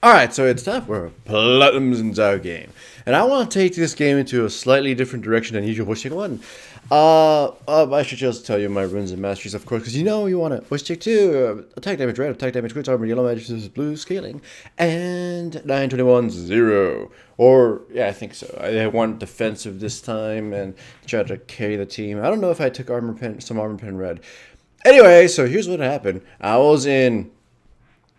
Alright, so it's time for a Platinums and Zhao game. And I want to take this game into a slightly different direction than usual voice check 1. I should just tell you my runes and masteries, of course, because you know you want to voice check 2. Attack damage red, attack damage crit, armor, yellow magic, blue scaling, and 921 0. Or, yeah, I think so. I want defensive this time and try to carry the team. I don't know if I took some armor pen red. Anyway, so here's what happened. I was in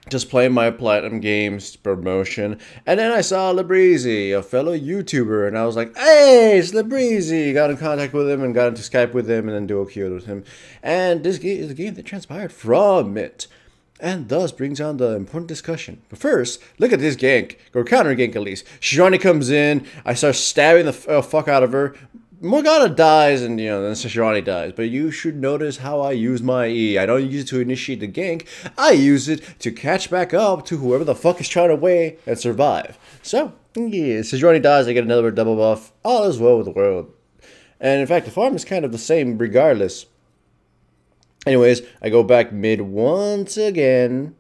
just playing my Platinum Games promotion, and then I saw Labreezy, a fellow YouTuber, and I was like, hey, it's Labreezy! Got in contact with him and got into Skype with him and then duo queued with him. And this game is a game that transpired from it, and thus brings on the important discussion. But first, look at this gank, or counter gank at least. Shirani comes in, I start stabbing the fuck out of her. Morgana dies, and then Shirani dies. But you should notice how I use my E. I don't use it to initiate the gank. I use it to catch back up to whoever the fuck is trying to wait and survive. So, yeah, Shirani dies, I get another double buff. All is well with the world. And in fact, the farm is kind of the same regardless. Anyways, I go back mid once again,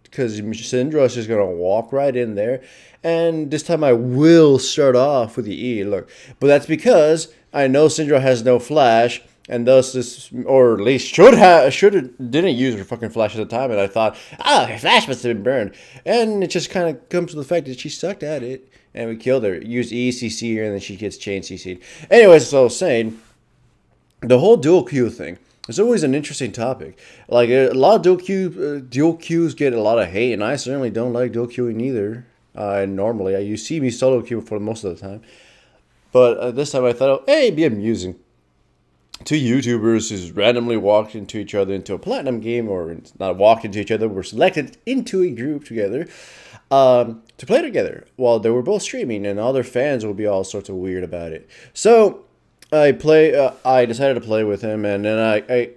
because Syndra is just going to walk right in there. And this time I will start off with the E, look. But that's because I know Syndra has no flash, and thus this, or at least didn't use her fucking flash at the time, and I thought, her flash must have been burned. And it just kind of comes to the fact that she sucked at it, and we killed her. Used E, CC her, and then she gets chain CC'd. Anyways, as I was saying, the whole dual Q thing. It's always an interesting topic. Like, a lot of dual Qs get a lot of hate, and I certainly don't like dual Qing either. Normally, you see me solo queue for most of the time. But this time I thought, oh, hey, it'd be amusing. Two YouTubers who randomly walked into each other into a Platinum game, or not walked into each other, were selected into a group together to play together while they were both streaming, and all their fans will be all sorts of weird about it. So I decided to play with him, and then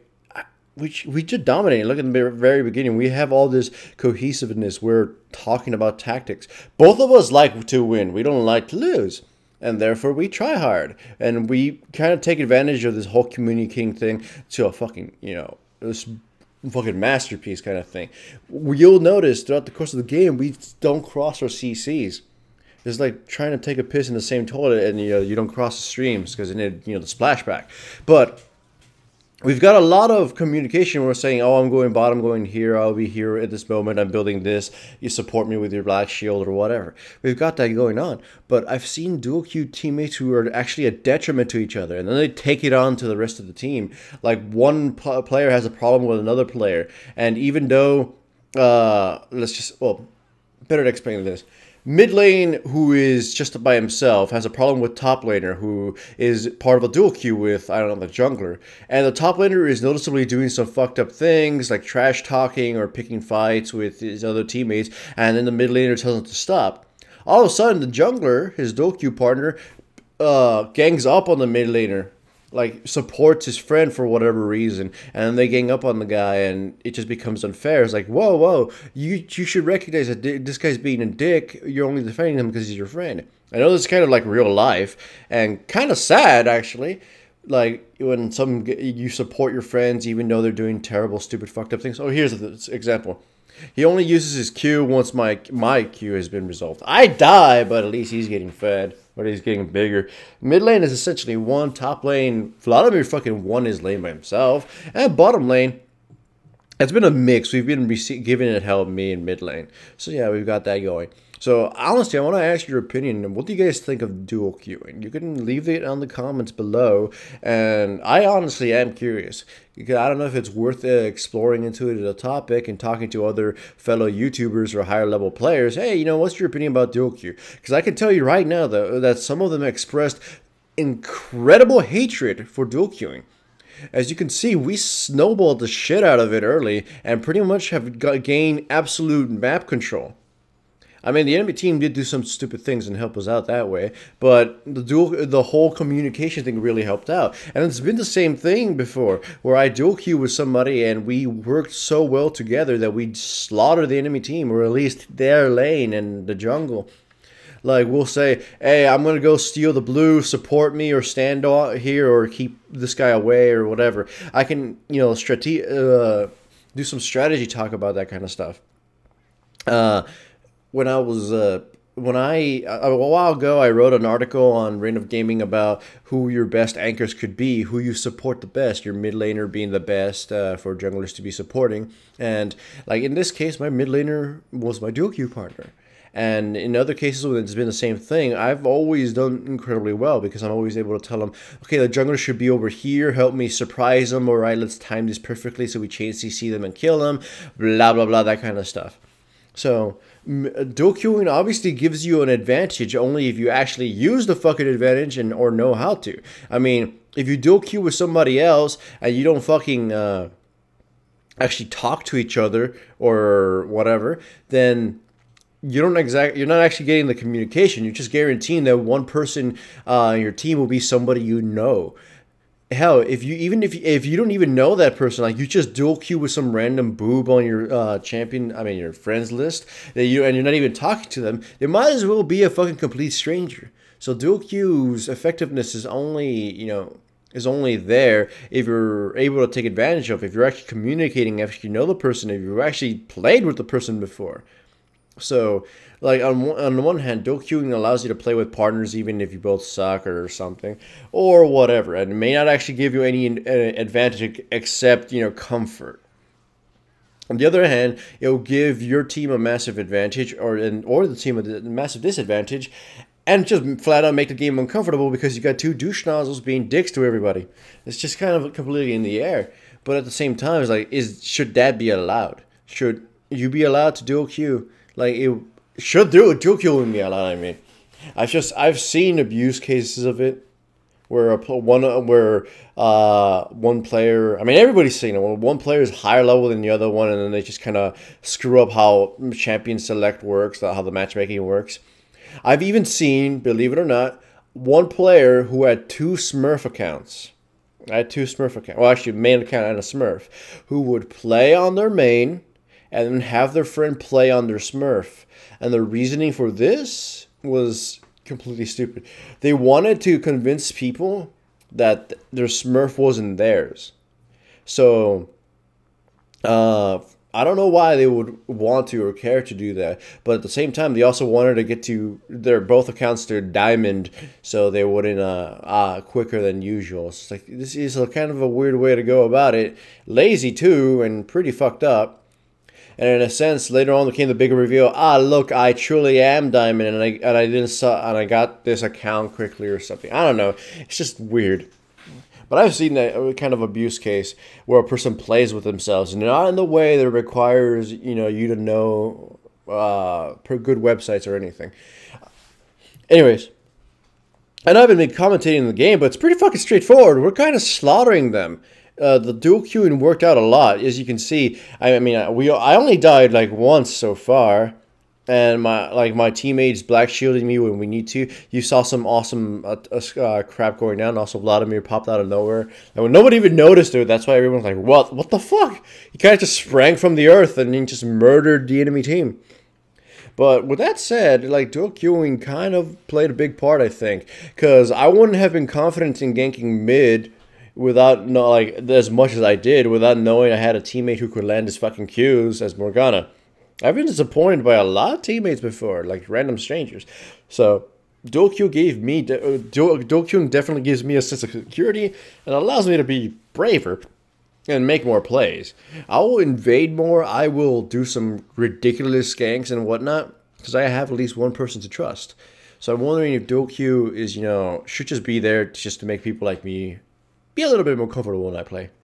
we just dominated. Look at the very beginning. We have all this cohesiveness. We're talking about tactics. Both of us like to win. We don't like to lose. And therefore, we try hard. And we kind of take advantage of this whole communicating thing to a fucking, this fucking masterpiece kind of thing. You'll notice throughout the course of the game, we don't cross our CCs. It's like trying to take a piss in the same toilet, and you don't cross the streams because it need the splashback. But we've got a lot of communication. We're saying, oh, I'm going bottom, going here. I'll be here at this moment. I'm building this. You support me with your black shield or whatever. We've got that going on. But I've seen dual queue teammates who are actually a detriment to each other, and then they take it on to the rest of the team. Like one player has a problem with another player, and even though, better to explain this. Mid lane, who is just by himself, has a problem with top laner, who is part of a dual queue with, I don't know, the jungler. And the top laner is noticeably doing some fucked up things, like trash talking or picking fights with his other teammates, and then the mid laner tells him to stop. All of a sudden, the jungler, his dual queue partner, gangs up on the mid laner. Like, supports his friend for whatever reason, and then they gang up on the guy, and it just becomes unfair. It's like, whoa, you should recognize that this guy's being a dick. You're only defending him because he's your friend. I know this is kind of like real life, and kind of sad, actually. Like, when you support your friends even though they're doing terrible, stupid, fucked up things. Oh, here's an example. He only uses his Q once my Q has been resolved. I die, but at least he's getting fed. But he's getting bigger. Mid lane is essentially one. Top lane, Vladimir fucking won his lane by himself. And bottom lane, it's been a mix. We've been giving it help, me and mid lane. So yeah, we've got that going. So honestly, I want to ask your opinion. What do you guys think of dual queuing? You can leave it on the comments below. And I honestly am curious. Because I don't know if it's worth exploring into it as a topic and talking to other fellow YouTubers or higher level players. Hey, what's your opinion about dual queue? Because I can tell you right now, though, that some of them expressed incredible hatred for dual queuing. As you can see, we snowballed the shit out of it early and pretty much have gained absolute map control. I mean, the enemy team did do some stupid things and help us out that way, but the whole communication thing really helped out. And it's been the same thing before, where I dual queue with somebody and we worked so well together that we slaughtered the enemy team, or at least their lane and the jungle. Like, we'll say, hey, I'm going to go steal the blue, support me, or stand here, or keep this guy away, or whatever. I can, do some strategy talk about that kind of stuff. when I was when I a while ago I wrote an article on Reign of Gaming about who your best anchors could be, who you support the best, your mid laner being the best for junglers to be supporting, and like in this case, my mid laner was my dual queue partner. And in other cases when it's been the same thing, I've always done incredibly well because I'm always able to tell them, okay, the jungler should be over here, help me surprise them, all right, let's time this perfectly so we chain CC them and kill them, blah, blah, blah, that kind of stuff. So, dual queuing obviously gives you an advantage only if you actually use the fucking advantage and or know how to. I mean, if you dual queue with somebody else and you don't fucking actually talk to each other or whatever, then you're not actually getting the communication. You're just guaranteeing that one person in your team will be somebody you know. Hell, if you don't even know that person, like you just dual queue with some random boob on your your friends list and you're not even talking to them, they might as well be a fucking complete stranger. So dual queue's effectiveness is only there if you're able to take advantage of, if you're actually communicating, if you know the person, if you've actually played with the person before. So, like on the one hand, dual queuing allows you to play with partners even if you both suck or something, or whatever, and it may not actually give you any advantage except comfort. On the other hand, it will give your team a massive advantage, or the team a massive disadvantage, and just flat out make the game uncomfortable because you got two douche nozzles being dicks to everybody. It's just kind of completely in the air. But at the same time, it's like, should that be allowed? Should you be allowed to dual queue? Like, it should dual queuing be allowed. I mean, I've seen abuse cases of it where one player, I mean everybody's seen it, when one player is higher level than the other one, and then they just kind of screw up how champion select works, how the matchmaking works. I've even seen, believe it or not, one player who had two Smurf accounts. Well, actually, main account and a Smurf, who would play on their main and then have their friend play on their Smurf. And the reasoning for this was completely stupid. They wanted to convince people that their Smurf wasn't theirs. So, I don't know why they would want to or care to do that. But at the same time, they also wanted to get to their both accounts to diamond so they wouldn't quicker than usual. It's like, this is a kind of a weird way to go about it. Lazy too, and pretty fucked up. And in a sense, later on came the bigger reveal. Look, I truly am diamond, and I got this account quickly or something. I don't know. It's just weird. But I've seen that kind of abuse case where a person plays with themselves, and not in the way that requires you to know per good websites or anything. Anyways, I know I've been commentating the game, but it's pretty fucking straightforward. We're kind of slaughtering them. The dual queuing worked out a lot, as you can see. I only died like once so far, and my teammates black shielding me when we need to. You saw some awesome crap going down. Also, Vladimir popped out of nowhere, and when nobody even noticed it, that's why everyone's like, "What the fuck?" He kind of just sprang from the earth and then just murdered the enemy team. But with that said, like, dual queuing kind of played a big part, I think, because I wouldn't have been confident in ganking mid without as much as I did, without knowing I had a teammate who could land his fucking Qs as Morgana. I've been disappointed by a lot of teammates before, like random strangers. So dual queuing definitely gives me a sense of security and allows me to be braver and make more plays. I will invade more. I will do some ridiculous ganks and whatnot because I have at least one person to trust. So I'm wondering if dual queue is should just be there just to make people like me be a little bit more comfortable when I play.